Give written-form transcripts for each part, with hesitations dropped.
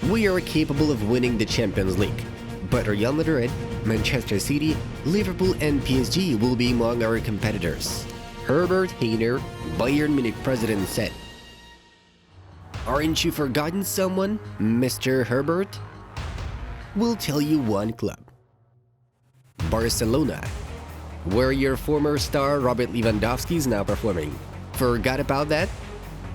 We are capable of winning the Champions League, but Real Madrid, Manchester City, Liverpool and PSG will be among our competitors. Herbert Hainer, Bayern Munich president, said. Aren't you forgotten someone, Mr. Herbert? We'll tell you one club. Barcelona, where your former star Robert Lewandowski is now performing. Forgot about that?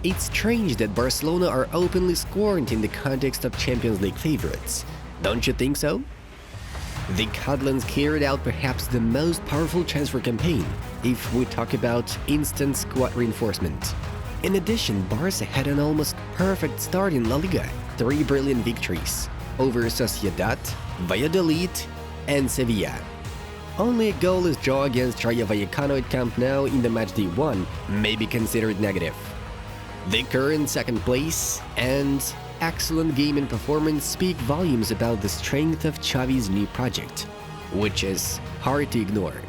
It's strange that Barcelona are openly scorned in the context of Champions League favorites. Don't you think so? The Catalans carried out perhaps the most powerful transfer campaign, if we talk about instant squad reinforcement. In addition, Barca had an almost perfect start in La Liga, 3 brilliant victories over Sociedad, Valladolid, and Sevilla. Only a goalless draw against Rayo Vallecano at Camp Nou in the matchday 1 may be considered negative. The current second place and excellent game and performance speak volumes about the strength of Chavi's new project, which is hard to ignore.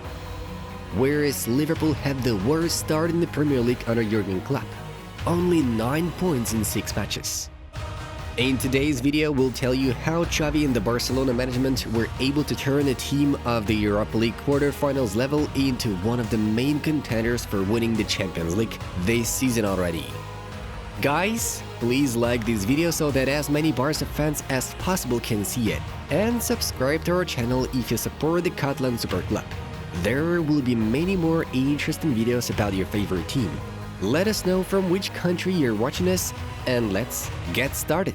Whereas Liverpool had the worst start in the Premier League under Jurgen Klopp, only 9 points in 6 matches. In today's video, we'll tell you how Chavi and the Barcelona management were able to turn a team of the Europa League quarterfinals level into one of the main contenders for winning the Champions League this season already. Guys, please like this video so that as many Barca fans as possible can see it, and subscribe to our channel if you support the Catalan Super Club. There will be many more interesting videos about your favorite team. Let us know from which country you're watching us, and let's get started.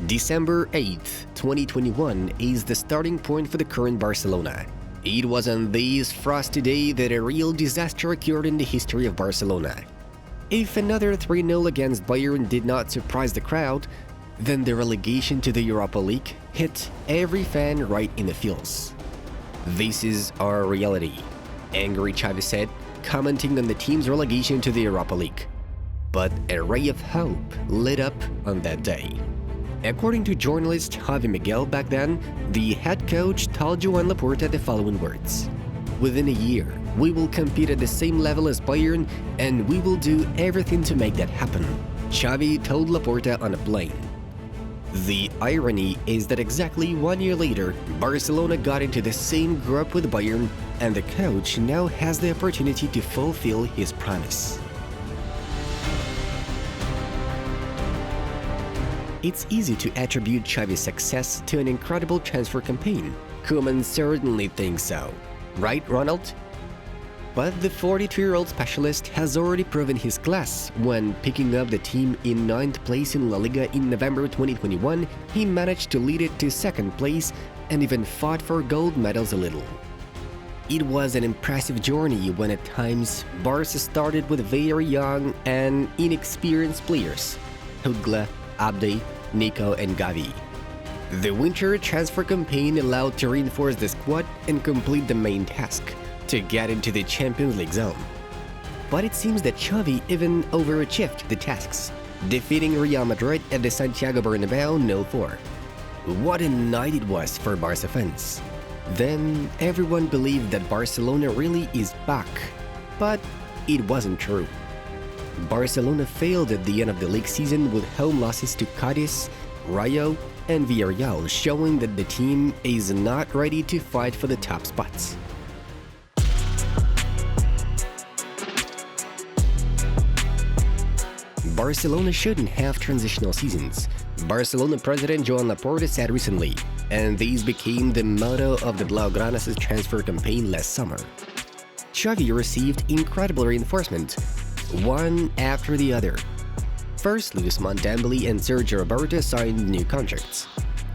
December 8th, 2021 is the starting point for the current Barcelona. It was on this frosty day that a real disaster occurred in the history of Barcelona. If another 3-0 against Bayern did not surprise the crowd, then the relegation to the Europa League hit every fan right in the feels. This is our reality, angry Chavi said, commenting on the team's relegation to the Europa League. But a ray of hope lit up on that day. According to journalist Javi Miguel back then, the head coach told Joan Laporta the following words: "Within a year, we will compete at the same level as Bayern, and we will do everything to make that happen," Chavi told Laporta on a plane. The irony is that exactly 1 year later, Barcelona got into the same group with Bayern, and the coach now has the opportunity to fulfill his promise. It's easy to attribute Chavi's success to an incredible transfer campaign. Koeman certainly thinks so. Right, Ronald? But the 42-year-old specialist has already proven his class when, picking up the team in 9th place in La Liga in November 2021, he managed to lead it to 2nd place and even fought for gold medals a little. It was an impressive journey when at times Barca started with very young and inexperienced players: Hugla, Abde, Nico and Gavi. The winter transfer campaign allowed to reinforce the squad and complete the main task: to get into the Champions League zone. But it seems that Chavi even overachieved the tasks, defeating Real Madrid at the Santiago Bernabeu 0-4. What a night it was for Barca fans. Then everyone believed that Barcelona really is back, but it wasn't true. Barcelona failed at the end of the league season with home losses to Cadiz, Rayo, and Villarreal, showing that the team is not ready to fight for the top spots. Barcelona shouldn't have transitional seasons, Barcelona president Joan Laporta said recently, and these became the motto of the Blaugranas' transfer campaign last summer. Chavi received incredible reinforcement, one after the other. First, Ousmane Dembele and Sergio Roberto signed new contracts.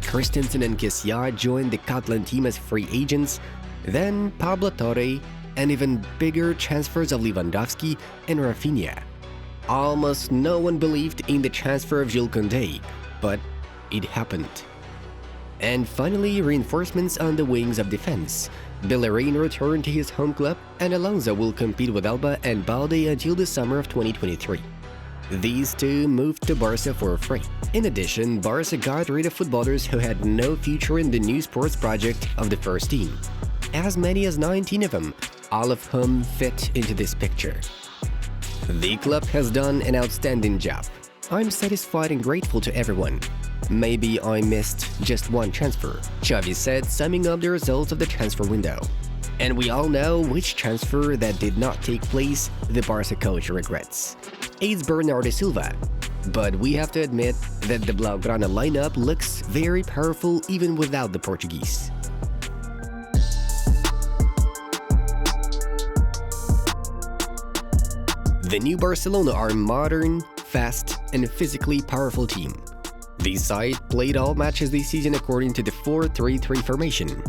Christensen and Kessia joined the Catalan team as free agents, then Pablo Torre, and even bigger transfers of Lewandowski and Rafinha. Almost no one believed in the transfer of Jules Koundé, but it happened. And finally, reinforcements on the wings of defense. Bellerin returned to his home club, and Alonso will compete with Alba and Balde until the summer of 2023. These two moved to Barca for free. In addition, Barca got rid of footballers who had no future in the new sports project of the first team. As many as 19 of them, all of whom fit into this picture. The club has done an outstanding job. I'm satisfied and grateful to everyone. Maybe I missed just one transfer, Chavi said, summing up the results of the transfer window. And we all know which transfer that did not take place the Barca coach regrets. It's Bernardo Silva. But we have to admit that the Blaugrana lineup looks very powerful even without the Portuguese. The new Barcelona are modern, fast, and physically powerful team. The side played all matches this season according to the 4-3-3 formation.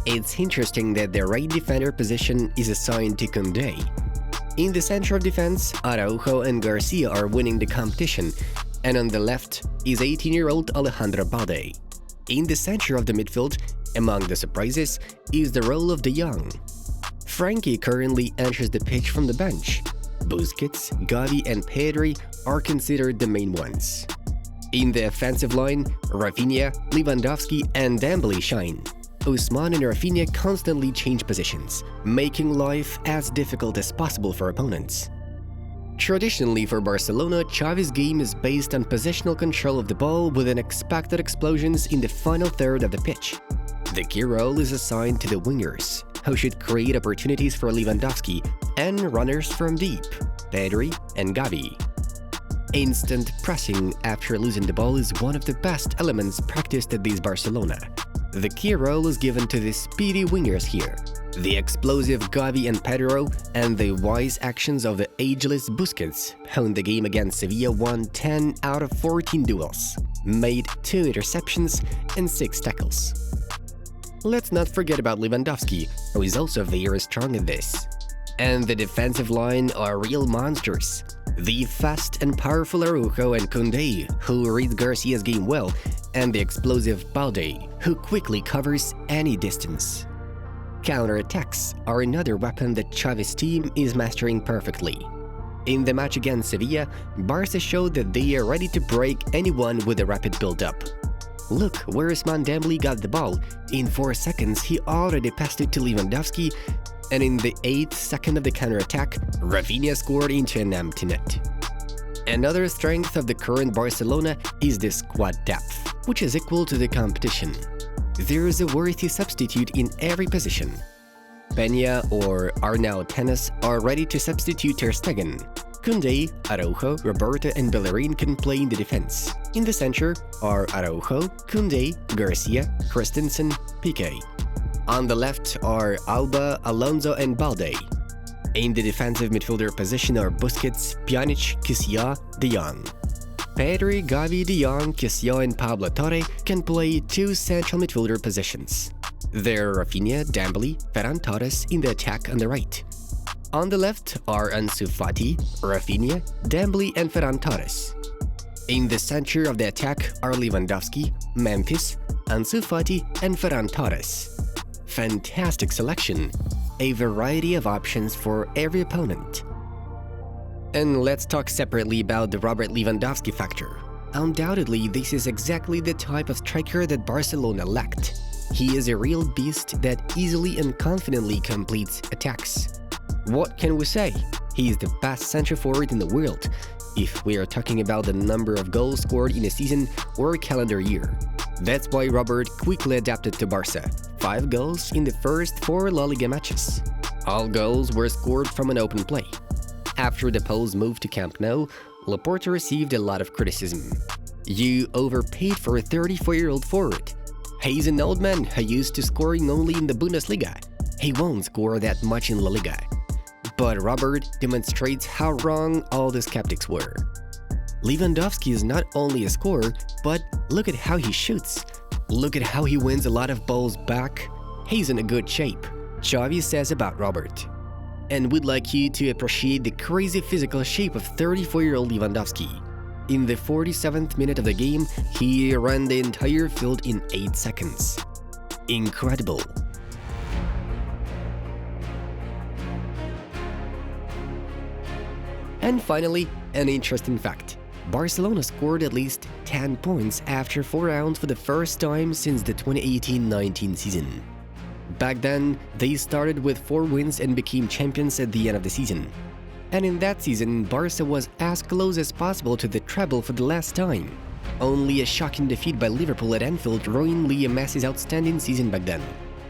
It's interesting that the right defender position is assigned to Koundé. In the center of defense, Araujo and Garcia are winning the competition, and on the left is 18-year-old Alejandro Balde. In the center of the midfield, among the surprises, is the role of De Jong. Frankie currently enters the pitch from the bench. Busquets, Gavi and Pedri are considered the main ones. In the offensive line, Rafinha, Lewandowski and Dembele shine. Ousmane and Rafinha constantly change positions, making life as difficult as possible for opponents. Traditionally for Barcelona, Xavi's game is based on positional control of the ball with unexpected explosions in the final third of the pitch. The key role is assigned to the wingers, who should create opportunities for Lewandowski and runners from deep, Pedri and Gavi. Instant pressing after losing the ball is one of the best elements practiced at this Barcelona. The key role is given to the speedy wingers here, the explosive Gavi and Pedro, and the wise actions of the ageless Busquets, who in the game against Sevilla won 10 out of 14 duels, made 2 interceptions and 6 tackles. Let's not forget about Lewandowski, who is also very strong in this. And the defensive line are real monsters. The fast and powerful Araujo and Koundé, who read Garcia's game well, and the explosive Balde, who quickly covers any distance. Counter-attacks are another weapon that Chavi's team is mastering perfectly. In the match against Sevilla, Barca showed that they are ready to break anyone with a rapid build-up. Look where Ousmane Dembele got the ball. In 4 seconds, he already passed it to Lewandowski, and in the 8th second of the counter-attack, Rafinha scored into an empty net. Another strength of the current Barcelona is the squad depth, which is equal to the competition. There is a worthy substitute in every position. Peña or Arnau Tenas are ready to substitute Ter Stegen. Koundé, Araujo, Roberto and Bellerin can play in the defense. In the center are Araujo, Koundé, Garcia, Christensen, Piqué. On the left are Alba, Alonso and Balde. In the defensive midfielder position are Busquets, Pjanic, Kessie, De Jong. Pedri, Gavi, De Jong, Kessie and Pablo Torre can play 2 central midfielder positions. There are Rafinha, Dembele, Ferran Torres in the attack on the right. On the left are Ansu Fati, Rafinha, Dembele and Ferran Torres. In the center of the attack are Lewandowski, Memphis, Ansu Fati and Ferran Torres. Fantastic selection, a variety of options for every opponent. And let's talk separately about the Robert Lewandowski factor. Undoubtedly, this is exactly the type of striker that Barcelona lacked. He is a real beast that easily and confidently completes attacks. What can we say? He is the best centre forward in the world, if we are talking about the number of goals scored in a season or a calendar year. That's why Robert quickly adapted to Barca. 5 goals in the first 4 La Liga matches. All goals were scored from an open play. After the Poles moved to Camp Nou, Laporta received a lot of criticism. You overpaid for a 34-year-old forward. He's an old man who used to scoring only in the Bundesliga. He won't score that much in La Liga. But Robert demonstrates how wrong all the skeptics were. Lewandowski is not only a scorer, but look at how he shoots. Look at how he wins a lot of balls back. He's in a good shape, Chavi says about Robert. And we'd like you to appreciate the crazy physical shape of 34-year-old Lewandowski. In the 47th minute of the game, he ran the entire field in 8 seconds. Incredible. And finally, an interesting fact. Barcelona scored at least 10 points after 4 rounds for the first time since the 2018-19 season. Back then, they started with 4 wins and became champions at the end of the season. And in that season, Barca was as close as possible to the treble for the last time. Only a shocking defeat by Liverpool at Anfield ruined Leo Messi's outstanding season back then.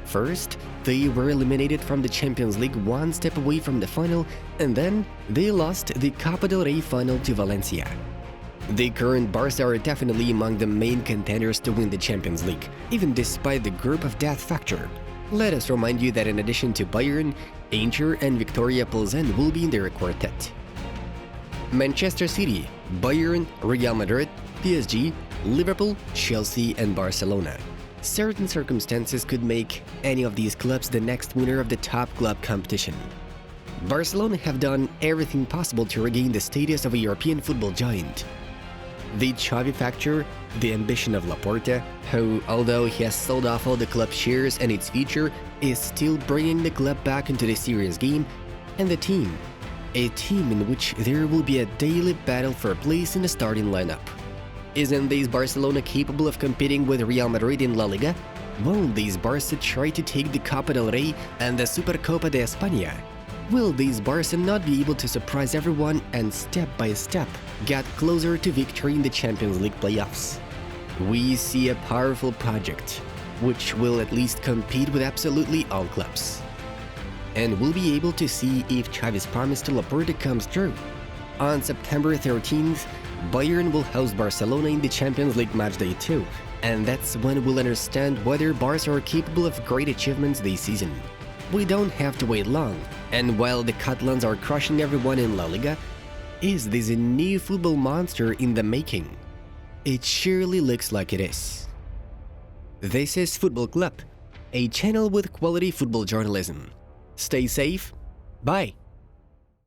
First, they were eliminated from the Champions League one step away from the final, and then they lost the Copa del Rey final to Valencia. The current Barca are definitely among the main contenders to win the Champions League, even despite the group of death factor. Let us remind you that in addition to Bayern, Inter and Viktoria Plzen will be in their quartet. Manchester City, Bayern, Real Madrid, PSG, Liverpool, Chelsea and Barcelona. Certain circumstances could make any of these clubs the next winner of the top club competition. Barcelona have done everything possible to regain the status of a European football giant. The Chavi factor, the ambition of Laporta, who, although he has sold off all the club shares and its future, is still bringing the club back into the serious game, and the team, a team in which there will be a daily battle for a place in the starting lineup. Isn't this Barcelona capable of competing with Real Madrid in La Liga? Won't these Barca try to take the Copa del Rey and the Supercopa de España? Will these Barca not be able to surprise everyone and step by step get closer to victory in the Champions League playoffs? We see a powerful project, which will at least compete with absolutely all clubs. And we'll be able to see if Chavi's promise to Laporta comes true. On September 13th, Bayern will host Barcelona in the Champions League matchday 2, and that's when we'll understand whether Barca are capable of great achievements this season. We don't have to wait long, and while the Catalans are crushing everyone in La Liga, is this a new football monster in the making? It surely looks like it is. This is Football Club, a channel with quality football journalism. Stay safe, bye!